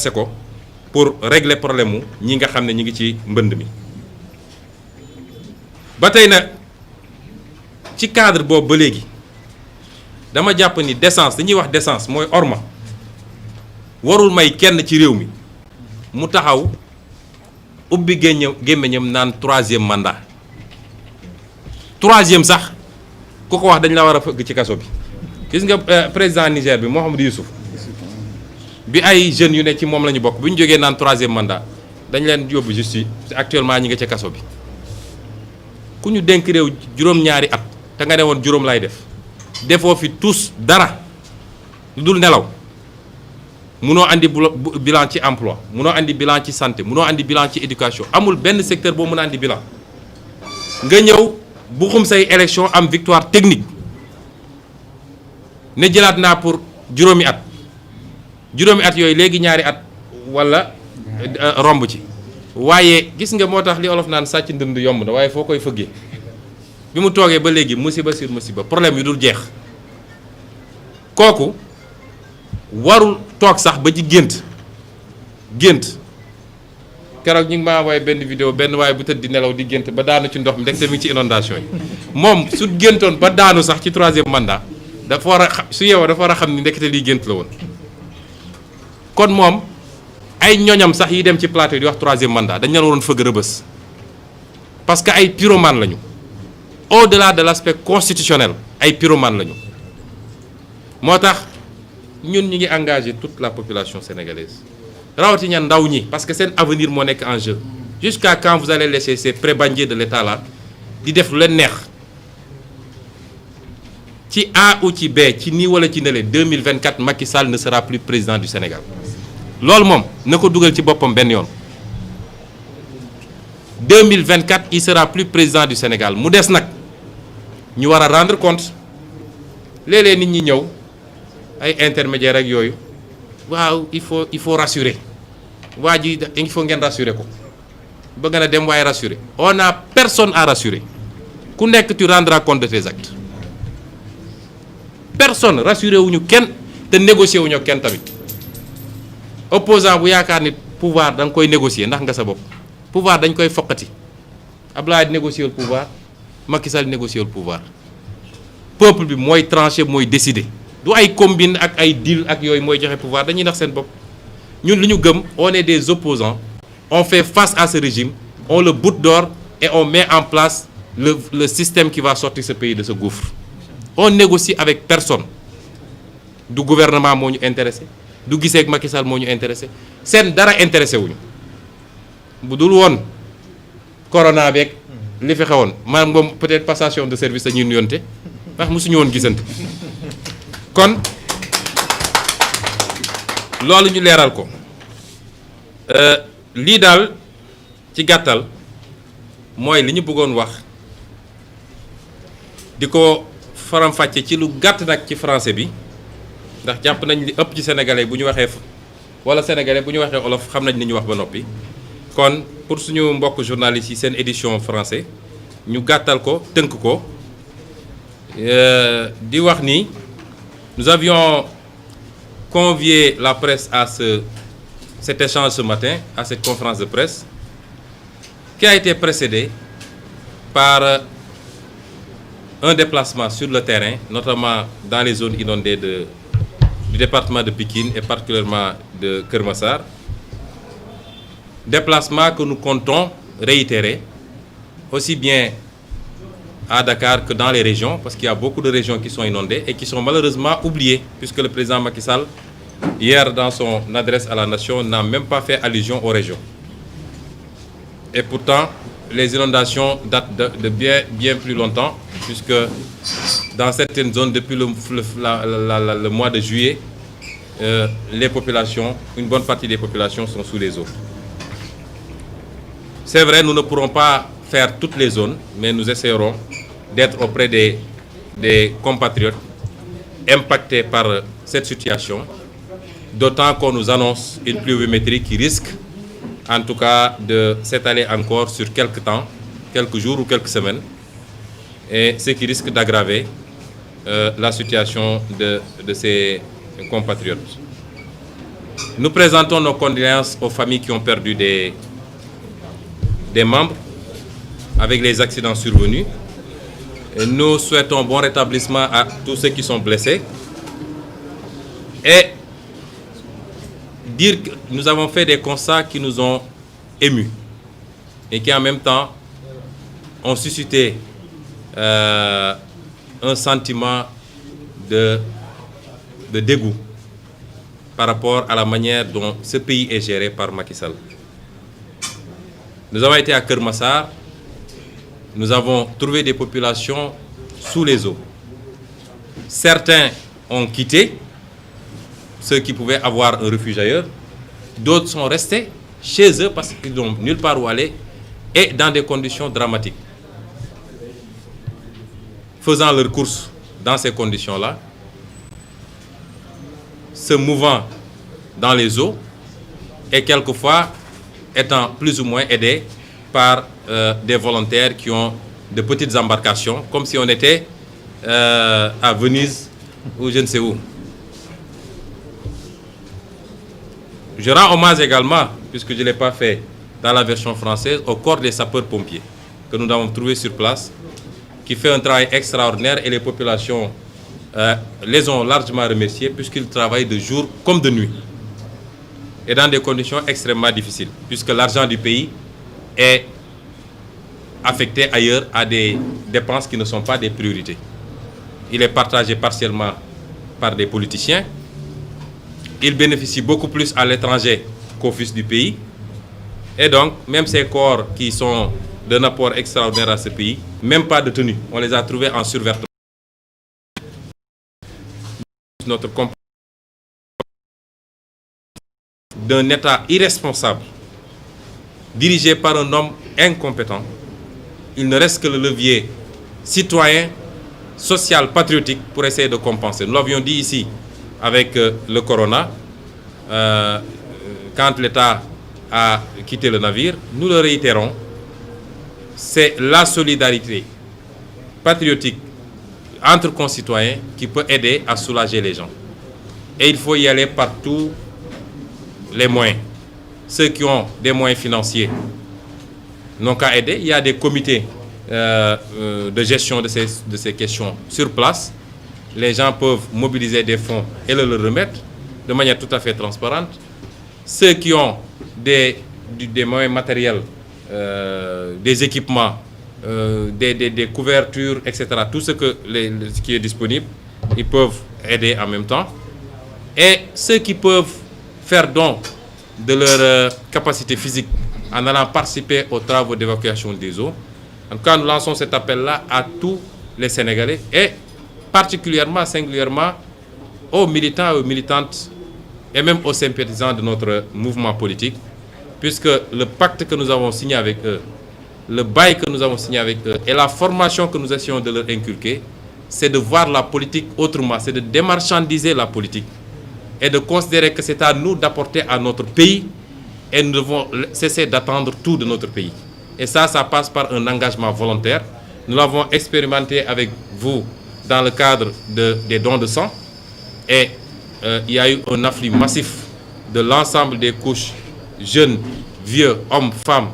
c'est ko pour régler problème mu ñi nga xam ne ñi ngi ci mbënd mi ba tey nag ci cadre boobu ba léegi dama jàpp ni décence dañuy wax décence mooy orma warul may kenn ci réew mi mu taxaw ubbi gémmiñam naan troisième mandat troisième sax ku ko wax dañ la war a fëgg ci kaso bi gis nga président Niger bi Mohamed Youssouf bi ay jeunes yu ne ci moom la ñu bokk bu ñu jógee naan troisième mandat dañ leen yóbbu justice actuellement ñi nga ca kaso bi ku ñu dénk réew juróom-ñaari at te nga ne woon juróom lay def defoo fi tous dara lu dul nelaw munoo andi bilan ci emploi munoo andi bilan ci santé munoo andi bilan ci éducation amul benn secteur boo mën a andi bilan nga ñëw bu xum say élection am victoire technique ne jëlaat naa pour juróomi at yooyu léegi ñaari at walla romb ci waaye gis nga moo tax li olof naan sàcc ndënd yomb na waaye foo koy fëggee bi mu toogee ba léegi musiba sur musiba problème yu dul jeex kooku warul toog sax ba ci gént keroog ñu ngi ma envoyé benn vidéo benn waaye bu tëdd di nelaw di gént ba daanu ci ndox mi ndekete mi ngi ci inondation yi moom su géntoon ba daanu sax ci troisième mandat dafa war a su yeewoo dafa war a xam ni ndekete lii gént la woon kon moom ay ñoñam sax yi dem ci plateau di wax troisième mandat dañ leen waroon fëgg rëbës parce que ay pyromane lañu au-delà de l'aspect constitutionnel ay pyromane lañu moo tax ñun ñi ngi engagé toute la population sénégalaise rawatina ndaw ñi parce que seen avenir moo nekk en jeu jusqu'à quand vous allez laisser ces prébendiers de l'État là di def lu leen neex ci A ou ci B ci nii wala ci nele 2024 Macky Sall ne sera plus président du Sénégal loolu moom na ko dugal ci boppam benn yoon 2024 il sera plus président du Sénégal mu des nag ñu war a rendre compte léeg-léeg nit ñi ñëw ay intermédiaires ak yooyu waaw il faut rassurer waa ji il faut ngeen rassurer ko bëgg na dem waaye rassurer on a personne à rassurer ku nekk tu rendras compte de tes actes personne rassuré wuñu kenn te négocier wuñu kenn tamit opposant bu yaakaar ni pouvoir da nga koy négocier ndax nga sa bopp pouvoir dañ koy foqati Abdoulaye di négocier le pouvoir Macky Sall négocier le pouvoir peuple bi mooy trancher mooy décider du ay combine ak ay deal ak yooyu mooy joxe pouvoir dañuy nax seen bopp ñun li ñu gëm on est des opposants on fait face à ce régime on le botte d'or et on met en place le système qui va sortir ce pays de ce gouffre on négocie avec personne du gouvernement moo ñu intéressé du gisee ak Macky Sall moo ñu intéressé seen dara intéressé wuñu bu dul woon corona beeg li fi xewoon maanaam moom peut-être passation de service dañuy nuyonte ndax mosuñu woon gisante kon loolu ñu leeral ko lii daal ci gàttal mooy li ñu bëggoon wax di ko faram-fàcce ci lu gàtt nag ci français bi ndax jàpp nañ li ëpp ci sénégalais bu ñu waxee wala sénégalais bu ñu waxee olof xam nañ li ñu wax ba noppi kon pour suñu mbokk journalistes yi seen édition français ñu gàttal ko tënk ko di wax ni nous avions convié la presse à cet échange ce matin, à cette conférence de presse, qui a été précédée par un déplacement sur le terrain, notamment dans les zones inondées du département de Pikine et particulièrement de Keur Massar. Déplacement que nous comptons réitérer, aussi bien à Dakar que dans les régions, parce qu'il y a beaucoup de régions qui sont inondées et qui sont malheureusement oubliées, puisque le président Macky Sall, hier dans son adresse à la nation, n'a même pas fait allusion aux régions. Et pourtant, les inondations datent de bien plus longtemps, puisque dans certaines zones, depuis le mois de juillet, les populations, une bonne partie des populations sont sous les eaux. C'est vrai, nous ne pourrons pas faire toutes les zones, mais nous essaierons d'être auprès des compatriotes impactés par cette situation, d'autant qu'on nous annonce une pluviométrie qui risque, en tout cas, de s'étaler encore sur quelques temps, quelques jours ou quelques semaines, et ce qui risque d'aggraver la situation de ces compatriotes. Nous présentons nos condoléances aux familles qui ont perdu des membres avec les accidents survenus. Et nous souhaitons bon rétablissement à tous ceux qui sont blessés. Et dire que nous avons fait des constats qui nous ont émus et qui en même temps ont suscité un sentiment de dégoût par rapport à la manière dont ce pays est géré par Macky Sall. Nous avons été à Keur Massar, nous avons trouvé des populations sous les eaux. Certains ont quitté, ceux qui pouvaient avoir un refuge ailleurs. D'autres sont restés chez eux parce qu'ils n'ont nulle part où aller et dans des conditions dramatiques. Faisant leurs courses dans ces conditions-là, se mouvant dans les eaux et quelquefois étant plus ou moins aidés par des volontaires qui ont de petites embarcations, comme si on était à Venise ou je ne sais où. Je rends hommage également, puisque je ne l'ai pas fait dans la version française, au corps des sapeurs-pompiers que nous avons trouvé sur place, qui fait un travail extraordinaire et les populations les ont largement remerciés puisqu'ils travaillent de jour comme de nuit et dans des conditions extrêmement difficiles, puisque l'argent du pays est affecté ailleurs à des dépenses qui ne sont pas des priorités. Il est partagé partiellement par des politiciens. Il bénéficie beaucoup plus à l'étranger qu'au fils du pays. Et donc, même ces corps qui sont d'un apport extraordinaire à ce pays, même pas de tenue. On les a trouvés en survêtement. Notre comportement d'un État irresponsable, dirigé par un homme incompétent. Il ne reste que le levier citoyen, social, patriotique pour essayer de compenser. Nous l'avions dit ici avec le corona, quand l'État a quitté le navire, nous le réitérons, c'est la solidarité patriotique entre concitoyens qui peut aider à soulager les gens. Et il faut y aller par tous les moyens. Ceux qui ont des moyens financiers n'ont qu'à aider. Il y a des comités de gestion de ces questions sur place. Les gens peuvent mobiliser des fonds et le leur remettre de manière tout à fait transparente. Ceux qui ont des moyens matériels, des équipements, des couvertures, etc., tout ce qui est disponible, ils peuvent aider en même temps. Et ceux qui peuvent faire don de leur capacité physique en allant participer aux travaux d'évacuation des eaux. En tout cas, nous lançons cet appel-là à tous les Sénégalais et particulièrement, singulièrement, aux militants et aux militantes et même aux sympathisants de notre mouvement politique, puisque le pacte que nous avons signé avec eux, le bail que nous avons signé avec eux et la formation que nous essayons de leur inculquer, c'est de voir la politique autrement, c'est de démarchandiser la politique et de considérer que c'est à nous d'apporter à notre pays et nous devons cesser d'attendre tout de notre pays. Et ça passe par un engagement volontaire. Nous l'avons expérimenté avec vous dans le cadre des dons de sang et il y a eu un afflux massif de l'ensemble des couches, jeunes, vieux, hommes, femmes,